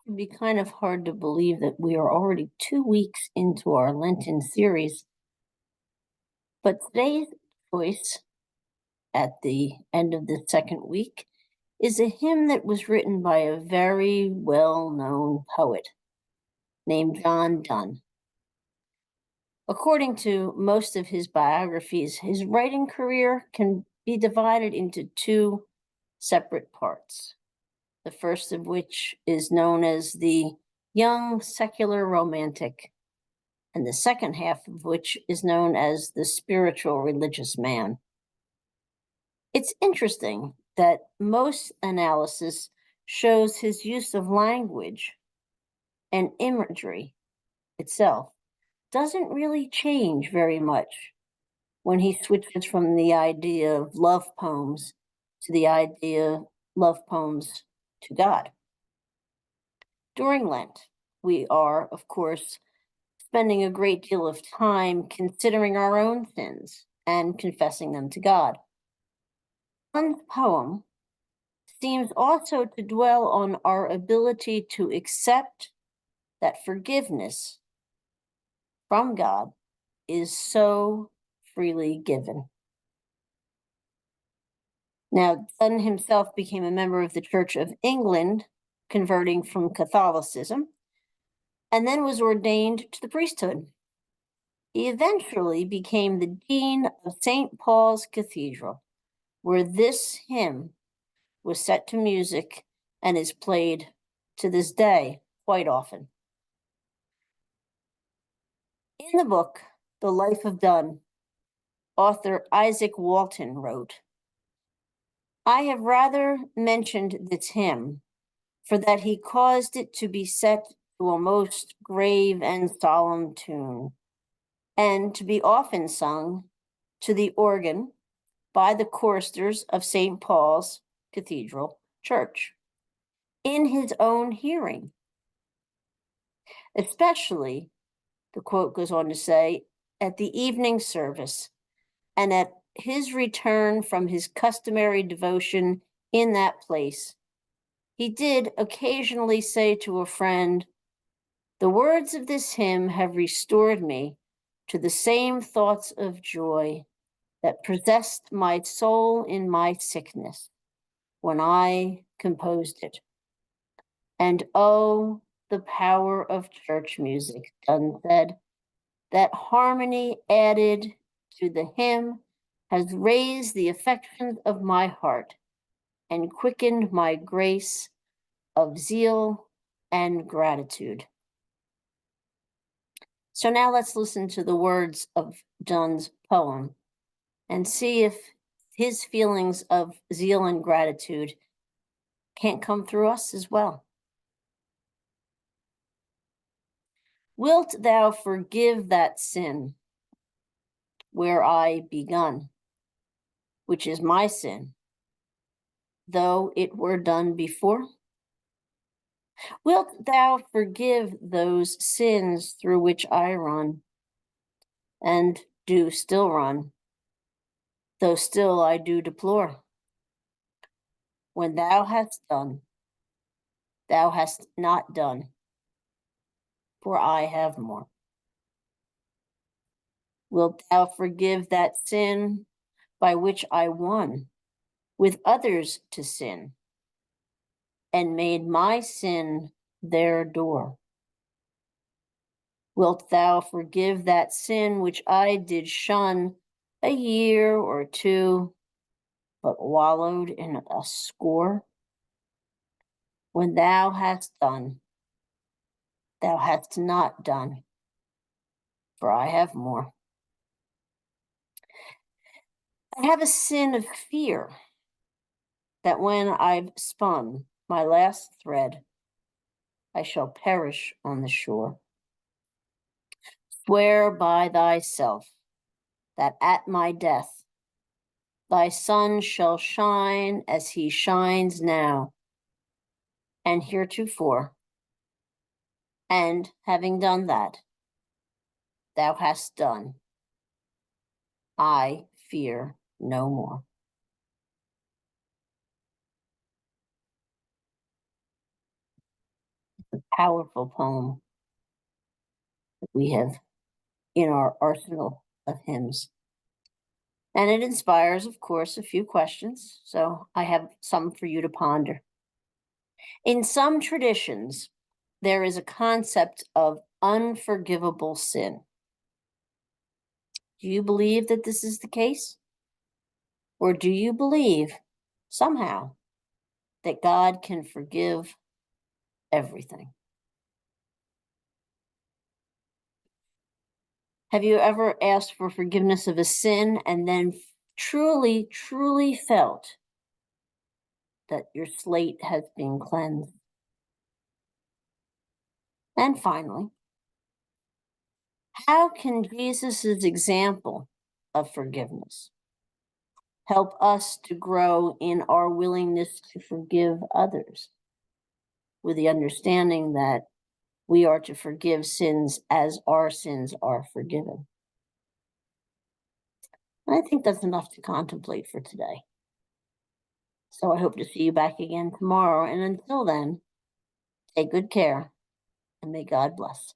It'd be kind of hard to believe that we are already 2 weeks into our Lenten series, but today's choice at the end of the second week is a hymn that was written by a very well known poet named John Donne. According to most of his biographies, his writing career can be divided into two separate parts. The first of which is known as the young secular romantic, and the second half of which is known as the spiritual religious man. It's interesting that most analysis shows his use of language and imagery itself doesn't really change very much when he switches from the idea of love poems to the idea of love poems to God. During Lent, we are, of course, spending a great deal of time considering our own sins and confessing them to God. One poem seems also to dwell on our ability to accept that forgiveness from God is so freely given. Now, Donne himself became a member of the Church of England, converting from Catholicism, and then was ordained to the priesthood. He eventually became the dean of St. Paul's Cathedral, where this hymn was set to music and is played to this day quite often. In the book, The Life of Donne, author Isaac Walton wrote, "I have rather mentioned this hymn, for that he caused it to be set to a most grave and solemn tune, and to be often sung to the organ by the choristers of St. Paul's Cathedral Church, in his own hearing. Especially," the quote goes on to say, "at the evening service, and at his return from his customary devotion in that place, he did occasionally say to a friend, 'The words of this hymn have restored me to the same thoughts of joy that possessed my soul in my sickness when I composed it. And oh, the power of church music,' Donne said, 'that harmony added to the hymn has raised the affections of my heart and quickened my grace of zeal and gratitude.'" So now let's listen to the words of Donne's poem and see if his feelings of zeal and gratitude can't come through us as well. "Wilt thou forgive that sin where I begun, which is my sin, though it were done before? Wilt thou forgive those sins through which I run, and do still run, though still I do deplore? When thou hast done, thou hast not done, for I have more. Wilt thou forgive that sin by which I won with others to sin, and made my sin their door? Wilt thou forgive that sin which I did shun a year or two, but wallowed in a score? When thou hast done, thou hast not done, for I have more. I have a sin of fear that when I've spun my last thread, I shall perish on the shore. Swear by thyself that at my death thy sun shall shine as he shines now and heretofore, and having done that, thou hast done, I fear no more." Powerful poem that we have in our arsenal of hymns. And it inspires, of course, a few questions. So I have some for you to ponder. In some traditions, there is a concept of unforgivable sin. Do you believe that this is the case? Or do you believe somehow that God can forgive everything? Have you ever asked for forgiveness of a sin and then truly, truly felt that your slate has been cleansed? And finally, how can Jesus' example of forgiveness help us to grow in our willingness to forgive others with the understanding that we are to forgive sins as our sins are forgiven? I think that's enough to contemplate for today. So I hope to see you back again tomorrow. And until then, take good care and may God bless.